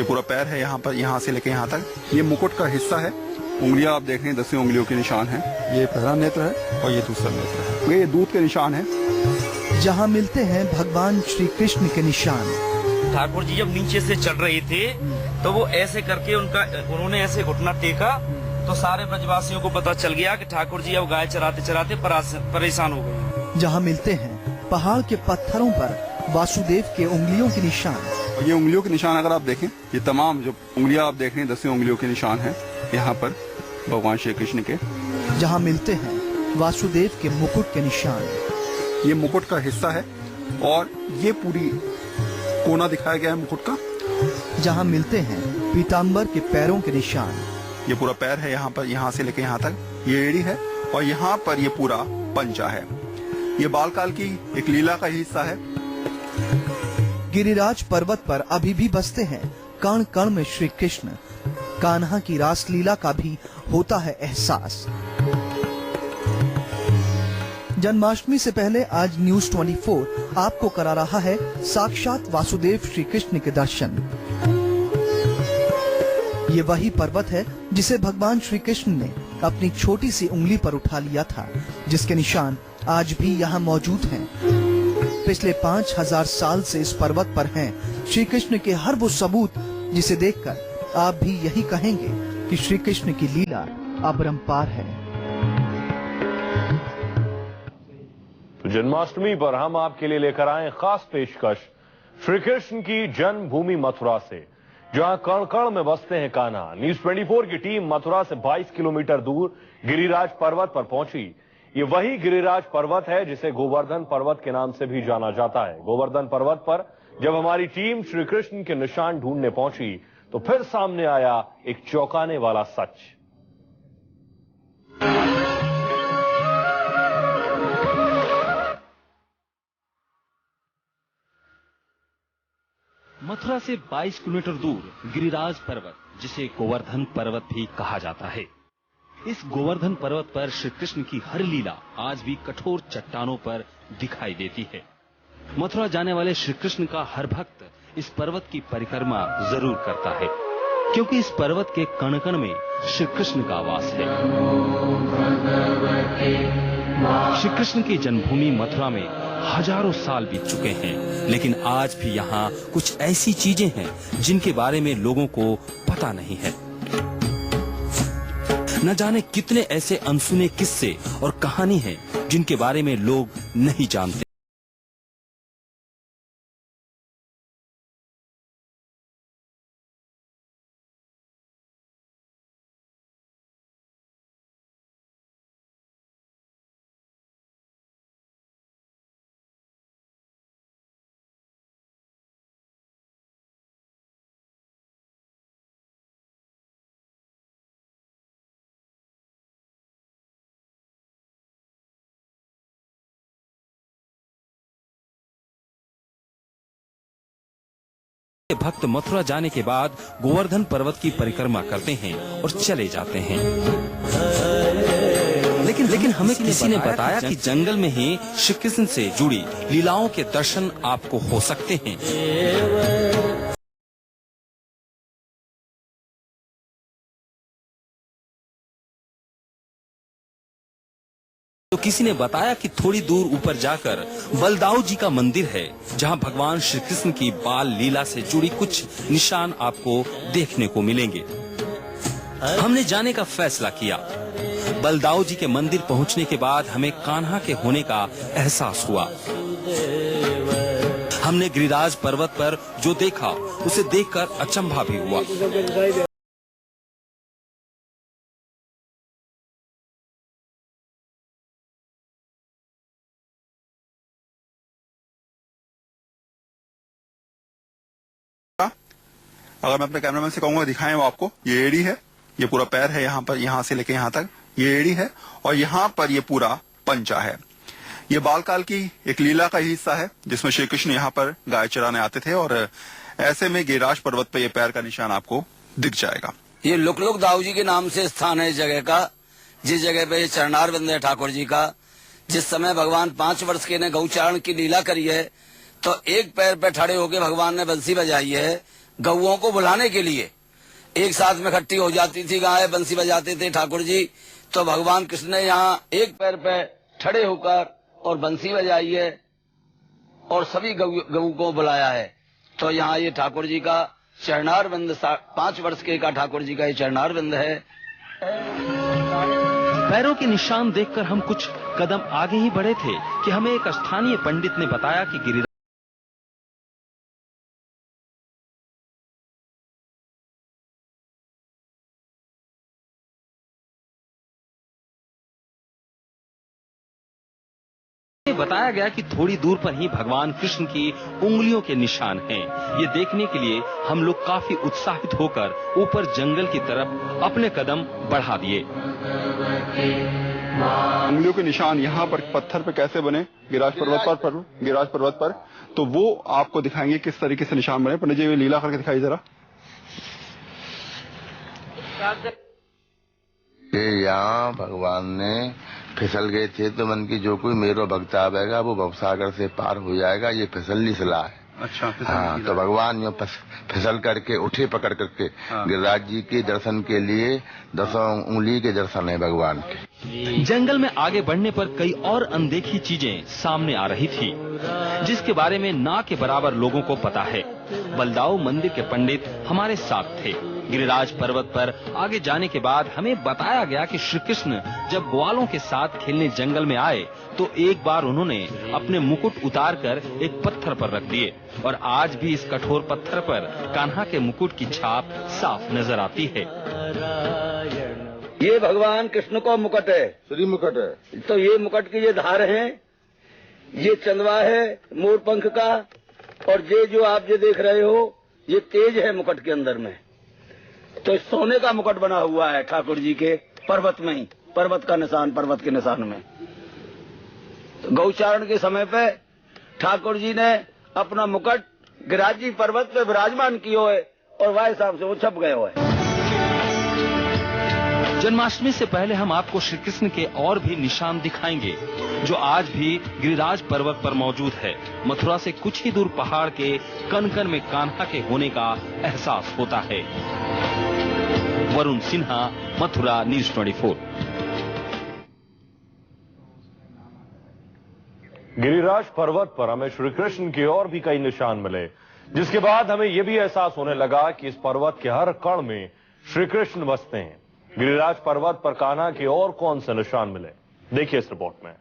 ये पूरा पैर है यहाँ पर, यहाँ से लेके यहाँ तक। ये मुकुट का हिस्सा है। उंगलियां आप देख रहे हैं, 10 उंगलियों के निशान हैं। ये पहला नेत्र है और ये दूसरा नेत्र है। ये दूध के निशान है। जहाँ मिलते हैं भगवान श्री कृष्ण के निशान। ठाकुर जी जब नीचे से चढ़ रहे थे तो वो ऐसे करके उन्होंने ऐसे घुटना टेका, तो सारे ब्रजवासियों को पता चल गया कि ठाकुर जी अब गाय चराते चराते परेशान हो गए। जहाँ मिलते हैं पहाड़ के पत्थरों पर वासुदेव के उंगलियों के निशान। और ये उंगलियों के निशान अगर आप देखें, ये तमाम जो उंगलियां आप देख रहे हैं 10 उंगलियों के निशान हैं यहाँ पर भगवान श्री कृष्ण के। जहाँ मिलते हैं वासुदेव के मुकुट के निशान। ये मुकुट का हिस्सा है और ये पूरी कोना दिखाया गया है मुकुट का। जहाँ मिलते हैं पीताम्बर के पैरों के निशान। ये पूरा पैर है यहाँ पर, यहाँ से लेके यहाँ तक। ये एड़ी है और यहाँ पर ये पूरा पंचा है। ये बालकाल की एक लीला का हिस्सा है। गिरिराज पर्वत पर अभी भी बसते हैं कण कण में श्री कृष्ण। कान्हा की रासलीला का भी होता है एहसास। जन्माष्टमी से पहले आज न्यूज 24 आपको करा रहा है साक्षात वासुदेव श्री कृष्ण के दर्शन। ये वही पर्वत है जिसे भगवान श्री कृष्ण ने अपनी छोटी सी उंगली पर उठा लिया था, जिसके निशान आज भी यहाँ मौजूद हैं। पिछले 5000 साल से इस पर्वत पर हैं श्री कृष्ण के हर वो सबूत जिसे देखकर आप भी यही कहेंगे कि श्री कृष्ण की लीला अपरंपार है। तो जन्माष्टमी पर हम आपके लिए लेकर आए खास पेशकश श्री कृष्ण की जन्मभूमि मथुरा से, जहां कण कण में बसते हैं कान्हा। न्यूज 24 की टीम मथुरा से 22 किलोमीटर दूर गिरिराज पर्वत पर पहुंची। ये वही गिरिराज पर्वत है जिसे गोवर्धन पर्वत के नाम से भी जाना जाता है। गोवर्धन पर्वत पर जब हमारी टीम श्री कृष्ण के निशान ढूंढने पहुंची तो फिर सामने आया एक चौंकाने वाला सच। मथुरा से 22 किलोमीटर दूर गिरिराज पर्वत, जिसे गोवर्धन पर्वत भी कहा जाता है। इस गोवर्धन पर्वत पर श्री कृष्ण की हर लीला आज भी कठोर चट्टानों पर दिखाई देती है। मथुरा जाने वाले श्री कृष्ण का हर भक्त इस पर्वत की परिक्रमा जरूर करता है, क्योंकि इस पर्वत के कण कण में श्री कृष्ण का वास है। श्री कृष्ण की जन्मभूमि मथुरा में हजारों साल बीत चुके हैं, लेकिन आज भी यहाँ कुछ ऐसी चीजें हैं जिनके बारे में लोगों को पता नहीं है। न जाने कितने ऐसे अनसुने किस्से और कहानी हैं जिनके बारे में लोग नहीं जानते। भक्त मथुरा जाने के बाद गोवर्धन पर्वत की परिक्रमा करते हैं और चले जाते हैं। लेकिन हमें किसी ने बताया कि जंगल में ही श्री कृष्ण से जुड़ी लीलाओं के दर्शन आपको हो सकते हैं। तो किसी ने बताया कि थोड़ी दूर ऊपर जाकर बलदाऊ जी का मंदिर है, जहां भगवान श्री कृष्ण की बाल लीला से जुड़ी कुछ निशान आपको देखने को मिलेंगे। हमने जाने का फैसला किया। बलदाऊ जी के मंदिर पहुंचने के बाद हमें कान्हा के होने का एहसास हुआ। हमने गिरिराज पर्वत पर जो देखा उसे देखकर अचंभा भी हुआ। अगर मैं अपने कैमरामैन से कहूंगा दिखाएं वो आपको, ये एड़ी है, ये पूरा पैर है यहाँ पर, यहाँ से लेके यहाँ तक। ये एड़ी है और यहाँ पर ये पूरा पंचा है। ये बालकाल की एक लीला का हिस्सा है जिसमें श्री कृष्ण यहाँ पर गाय चराने आते थे और ऐसे में गिरिराज पर्वत पर ये पैर का निशान आपको दिख जाएगा। ये लुकलुक दाऊ जी के नाम से स्थान है इस जगह का, जिस जगह पे चरणार बिंद है ठाकुर जी का। जिस समय भगवान 5 वर्ष के ने गौचारण की लीला करी है तो एक पैर पे खड़े होकर भगवान ने बंसी बजाई है गौओं को बुलाने के लिए एक साथ में इकट्ठी हो जाती थी गाय, बंसी बजाते थे ठाकुर जी। तो भगवान कृष्ण ने यहाँ एक पैर पे खड़े होकर और बंसी बजाई है और सभी गऊ को बुलाया है। तो यहाँ ये ठाकुर जी का चरणार बिंद 5 वर्ष के का ठाकुर जी का ये चरणार बिंद है। पैरों के निशान देखकर हम कुछ कदम आगे ही बढ़े थे कि हमें एक स्थानीय पंडित ने बताया कि गिरिराज बताया गया कि थोड़ी दूर पर ही भगवान कृष्ण की उंगलियों के निशान हैं। ये देखने के लिए हम लोग काफी उत्साहित होकर ऊपर जंगल की तरफ अपने कदम बढ़ा दिए। उंगलियों के निशान यहाँ पर पत्थर पे कैसे बने गिरिराज पर्वत पर, तो वो आपको दिखाएंगे किस तरीके से निशान बने। पंडित जी ये लीला करके दिखाई जरा। यहाँ भगवान ने फिसल गए थे तो मन की जो कोई मेरो भक्त आवेगा वो भवसागर से पार हो जाएगा, ये फिसलनी सलाह है। अच्छा, हाँ, तो भगवान यूँ फिसल करके उठे पकड़ करके गिरिराज जी के दर्शन के लिए 10 उंगली के दर्शन है भगवान के। जंगल में आगे बढ़ने पर कई और अनदेखी चीजें सामने आ रही थी, जिसके बारे में ना के बराबर लोगों को पता है। बलदाऊ मंदिर के पंडित हमारे साथ थे। गिरिराज पर्वत पर आगे जाने के बाद हमें बताया गया कि श्री कृष्ण जब ग्वालों के साथ खेलने जंगल में आए तो एक बार उन्होंने अपने मुकुट उतारकर एक पत्थर पर रख दिए और आज भी इस कठोर पत्थर पर कान्हा के मुकुट की छाप साफ नजर आती है। ये भगवान कृष्ण का मुकुट है, श्री मुकुट है। तो ये मुकुट की ये धार है, ये चंदवा है मोर पंख का, और ये जो आप जो देख रहे हो ये तेज है मुकुट के अंदर में। तो सोने का मुकुट बना हुआ है ठाकुर जी के पर्वत में ही, पर्वत का निशान, पर्वत के निशान में। तो गौचारण के समय पे ठाकुर जी ने अपना मुकुट गिरिराज जी पर्वत पे विराजमान किया है और वह हिसाब से वो छप गए हुए। जन्माष्टमी से पहले हम आपको श्री कृष्ण के और भी निशान दिखाएंगे जो आज भी गिरिराज पर्वत पर मौजूद है। मथुरा से कुछ ही दूर पहाड़ के कण कण में कान्हा के होने का एहसास होता है। वरुण सिन्हा, मथुरा, न्यूज़ 24। गिरिराज पर्वत पर हमें श्री कृष्ण के और भी कई निशान मिले, जिसके बाद हमें यह भी एहसास होने लगा कि इस पर्वत के हर कण में श्री कृष्ण बसते हैं। गिरिराज पर्वत पर कान्हा के और कौन से निशान मिले, देखिए इस रिपोर्ट में।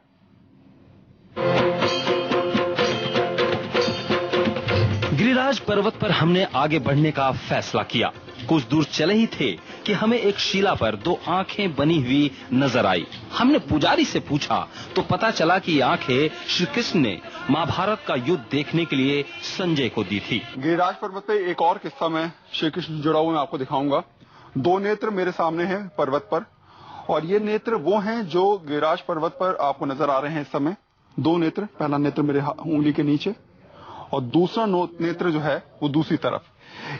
गिरिराज पर्वत पर हमने आगे बढ़ने का फैसला किया। कुछ दूर चले ही थे कि हमें एक शिला पर 2 आंखें बनी हुई नजर आई। हमने पुजारी से पूछा तो पता चला कि ये आंखें श्री कृष्ण ने महाभारत का युद्ध देखने के लिए संजय को दी थी। गिरिराज पर्वत पे एक और किस्सा मैं श्री कृष्ण जुड़ा हुआ मैं आपको दिखाऊंगा। 2 नेत्र मेरे सामने हैं पर्वत पर, और ये नेत्र वो हैं जो गिरिराज पर्वत पर आपको नजर आ रहे हैं इस समय। 2 नेत्र, पहला नेत्र मेरे उंगली के नीचे और दूसरा नेत्र जो है वो दूसरी तरफ।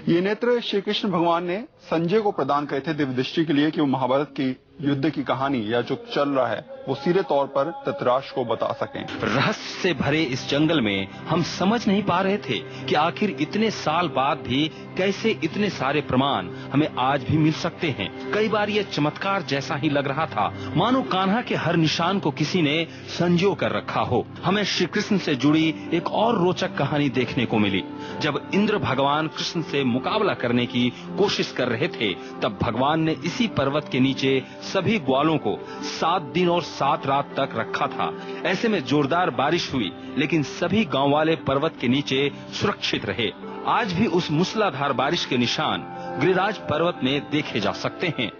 ये नेत्र श्री कृष्ण भगवान ने संजय को प्रदान करे थे दिव्य दृष्टि के लिए कि वो महाभारत की युद्ध की कहानी या जो चल रहा है वो सीधे तौर पर धृतराष्ट्र को बता सकें। रहस्य से भरे इस जंगल में हम समझ नहीं पा रहे थे कि आखिर इतने साल बाद भी कैसे इतने सारे प्रमाण हमें आज भी मिल सकते हैं। कई बार ये चमत्कार जैसा ही लग रहा था, मानो कान्हा के हर निशान को किसी ने संजो कर रखा हो। हमें श्री कृष्ण से जुड़ी एक और रोचक कहानी देखने को मिली। जब इंद्र भगवान कृष्ण से मुकाबला करने की कोशिश कर रहे थे, तब भगवान ने इसी पर्वत के नीचे सभी ग्वालों को 7 दिन और 7 रात तक रखा था। ऐसे में जोरदार बारिश हुई, लेकिन सभी गांव वाले पर्वत के नीचे सुरक्षित रहे। आज भी उस मूसलाधार बारिश के निशान गिरिराज पर्वत में देखे जा सकते हैं।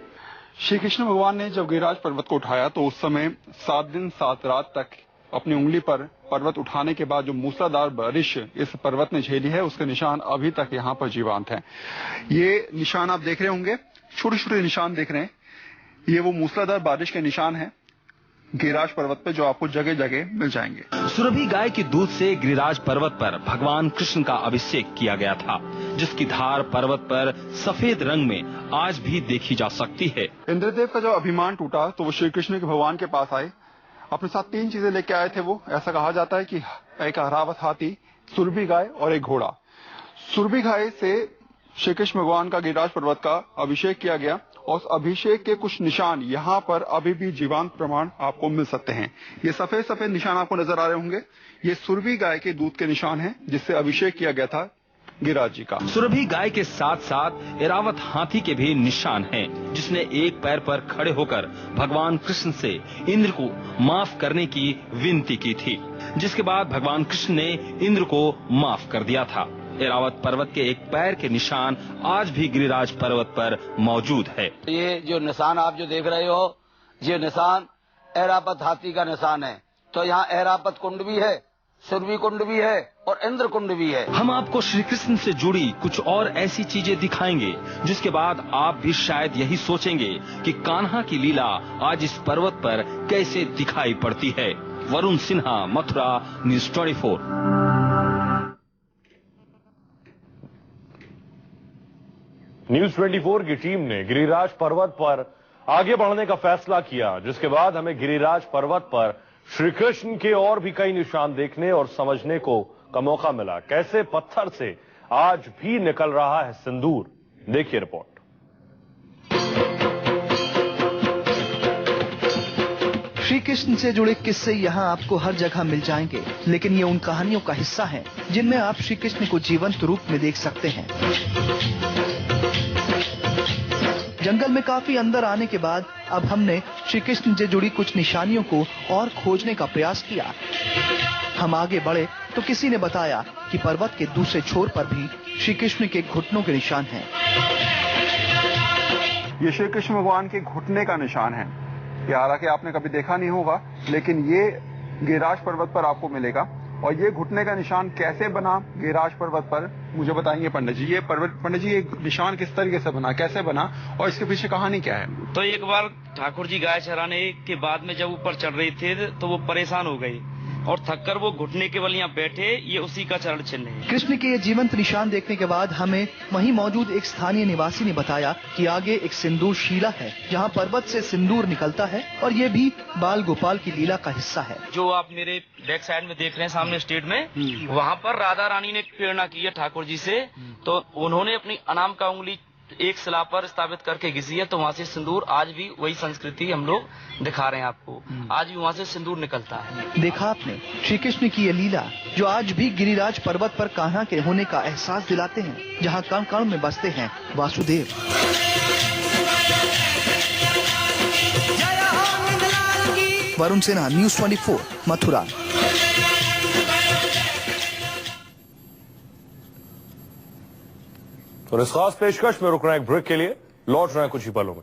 श्री कृष्ण भगवान ने जब गिरिराज पर्वत को उठाया तो उस समय 7 दिन 7 रात तक अपनी उंगली पर पर्वत उठाने के बाद जो मूसलाधार बारिश इस पर्वत ने झेली है उसके निशान अभी तक यहाँ पर जीवंत हैं। ये निशान आप देख रहे होंगे, छोटे छोटे निशान देख रहे हैं, ये वो मूसलाधार बारिश के निशान हैं गिरिराज पर्वत पे जो आपको जगह जगह मिल जाएंगे। सुरभि गाय की दूध से गिरिराज पर्वत पर भगवान कृष्ण का अभिषेक किया गया था, जिसकी धार पर्वत पर सफेद रंग में आज भी देखी जा सकती है। इंद्रदेव का जब अभिमान टूटा तो वो श्री कृष्ण के भगवान के पास आए, अपने साथ 3 चीजें लेके आए थे। वो ऐसा कहा जाता है कि एक अरावत हाथी, सुरभि गाय और एक घोड़ा। सुरभि गाय से श्री कृष्ण भगवान का गिरिराज पर्वत का अभिषेक किया गया और उस अभिषेक के कुछ निशान यहाँ पर अभी भी जीवंत प्रमाण आपको मिल सकते हैं। ये सफेद सफेद निशान आपको नजर आ रहे होंगे, ये सुरभि गाय के दूध के निशान हैं जिससे अभिषेक किया गया था गिरिराज जी का। सुरभि गाय के साथ साथ एरावत हाथी के भी निशान हैं, जिसने एक पैर पर खड़े होकर भगवान कृष्ण से इंद्र को माफ करने की विनती की थी, जिसके बाद भगवान कृष्ण ने इंद्र को माफ कर दिया था। एरावत पर्वत के एक पैर के निशान आज भी गिरिराज पर्वत पर मौजूद है। ये जो निशान आप जो देख रहे हो, ये निशान ऐरावत हाथी का निशान है। तो यहाँ ऐरावत कुंड भी है, सुरभि कुंड भी है और इंद्र कुंड भी है। हम आपको श्री कृष्ण से जुड़ी कुछ और ऐसी चीजें दिखाएंगे, जिसके बाद आप भी शायद यही सोचेंगे कि कान्हा की लीला आज इस पर्वत पर कैसे दिखाई पड़ती है। वरुण सिन्हा, मथुरा, न्यूज़ 24। न्यूज़ 24 की टीम ने गिरिराज पर्वत पर आगे बढ़ने का फैसला किया, जिसके बाद हमें गिरिराज पर्वत पर श्री कृष्ण के और भी कई निशान देखने और समझने का मौका मिला। कैसे पत्थर से आज भी निकल रहा है सिंदूर, देखिए रिपोर्ट। श्री कृष्ण से जुड़े किस्से यहाँ आपको हर जगह मिल जाएंगे, लेकिन ये उन कहानियों का हिस्सा है जिनमें आप श्री कृष्ण को जीवंत रूप में देख सकते हैं। जंगल में काफी अंदर आने के बाद अब हमने श्री कृष्ण से जुड़ी कुछ निशानियों को और खोजने का प्रयास किया। हम आगे बढ़े तो किसी ने बताया कि पर्वत के दूसरे छोर पर भी श्री कृष्ण के घुटनों के निशान हैं। ये श्री कृष्ण भगवान के घुटने का निशान है। ये हालांकि आपने कभी देखा नहीं होगा, लेकिन ये गिरिराज पर्वत पर आपको मिलेगा। और ये घुटने का निशान कैसे बना गिरिराज पर्वत पर, मुझे बताएंगे पंडित जी। ये पंडित जी, ये निशान किस तरीके से बना, कैसे बना और इसके पीछे कहानी क्या है? तो एक बार ठाकुर जी गाय चराने के बाद में जब ऊपर चढ़ रहे थे तो वो परेशान हो गए और थककर वो घुटने के बल यहाँ बैठे। ये उसी का चरण चिन्ह है। कृष्ण के ये जीवंत निशान देखने के बाद हमें वहीं मौजूद एक स्थानीय निवासी ने बताया कि आगे एक सिंदूर शिला है, जहाँ पर्वत से सिंदूर निकलता है और ये भी बाल गोपाल की लीला का हिस्सा है। जो आप मेरे बैक साइड में देख रहे हैं सामने स्टेज में, वहाँ पर राधा रानी ने प्रेरणा की है ठाकुर जी से, तो उन्होंने अपनी अनाम का उंगली एक शिला पर स्थापित करके घिसी है, तो वहाँ से सिंदूर, आज भी वही संस्कृति हम लोग दिखा रहे हैं आपको, आज भी वहाँ से सिंदूर निकलता है। देखा आपने श्री कृष्ण की ये लीला, जो आज भी गिरिराज पर्वत पर कान्हा के होने का एहसास दिलाते हैं, जहाँ कण कण में बसते हैं वासुदेव। वरुण सिन्हा, न्यूज़ 24, मथुरा। और इस खास पेशकश में रुकना एक ब्रेक के लिए, लौट रहे हैं कुछ ही पलों में।